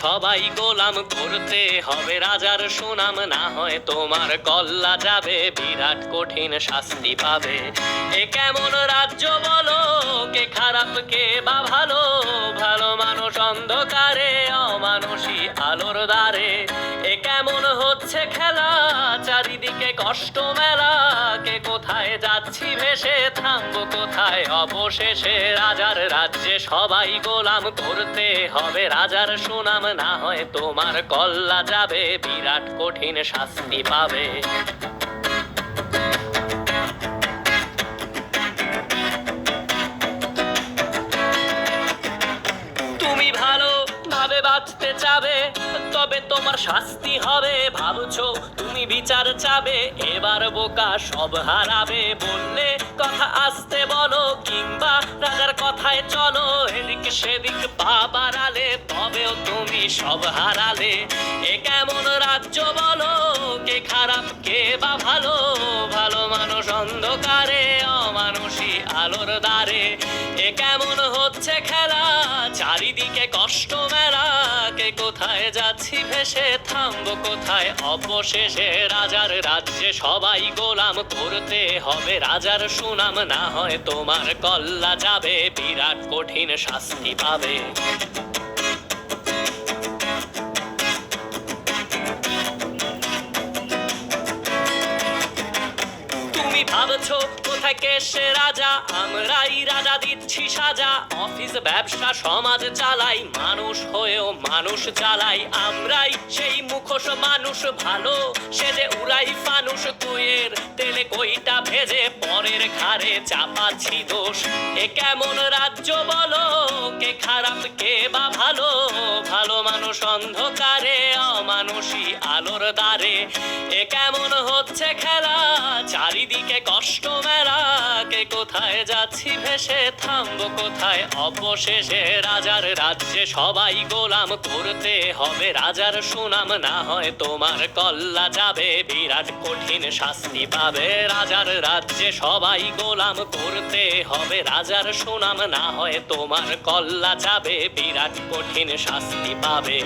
সবাই গোলাম, করতে হবে রাজার সুনাম, না হয় তোমার কল্লা যাবে, বিরাট কঠিন শাস্তি পাবে। এ কেমন রাজ্য বলো, কে খারাপ কে বা ভালো, ভালো মানুষ অন্ধকারে, অমানুষী আলোর দ্বারে। এ কেমন হচ্ছে খেলা, চারিদিকে কষ্ট মেলা, কে কোথায় যাচ্ছি ভেসে, থামবো কোথায় অবশেষে। রাজার রাজ্যে সবাই গোলাম, করতে হবে রাজার সুনাম, না হয় তোমার কল্লা যাবে, বিরাট কঠিন শাস্তি পাবে। তুমি ভালো ভাবে বাঁচতে চাবে, তবে তোমার শাস্তি হবে। ভাবছো তুমি বিচার চাবে, এবার বোকা সব হারাবে। বললে কথা আস্তে বলো, কিংবা রাজার কথায় চলো, এদিক সেদিক পা বাড়ালে, তবেও তুমি সব হারালে। এ কেমন রাজ্য বলো, কে খারাপ কে বা ভালো, ভালো মানুষ অন্ধকারে, অমানুষী আলোর দ্বারে। এ কেমন হচ্ছে খেলা, চারিদিকে কষ্ট মেলা, কে কোথায় যাচ্ছি ভেসে, থামবো কোথায় অবশেষে। রাজার রাজ্যে সবাই গোলাম, করতে হবে রাজার সুনাম, না হয় তোমার কল্লা যাবে, বিরাট কঠিন শাস্তি পাবে। তুমি ভাবছো কোথায় কে সে রাজা, আমরাই রাজা দিচ্ছি সাজা। অফিস ব্যবসা সমাজ চালাই, মানুষ হয়েও মানুষ জ্বালাই। আমরাই সেই মুখোশ মানুষ ভালো, সেজে উড়াই ফানুষ। কইয়ের তেলে কইটা ভেজে, পরের ঘাড়ে চাপাচ্ছি দোষ। এ কেমন রাজ্য বলো, কে খারাপ কে বা ভালো, ভালো মানুষ অন্ধকারে, অমানুষী আলোর দ্বারে। এ কেমন হচ্ছে খেলা, চারিদিকে কষ্ট মেলা, কে কোথায় যাচ্ছি ভেসে, থামবো কোথায় অবশেষে। রাজার রাজ্যে সবাই গোলাম, করতে হবে রাজার সুনাম, না হয় তোমার কল্লা যাবে, বিরাট কঠিন শাস্তি পাবে। রাজার রাজ্যে সবাই গোলাম, করতে হবে রাজার সুনাম, না হয় তোমার কল্লা যাবে, বিরাট কঠিন শাস্তি পাবে।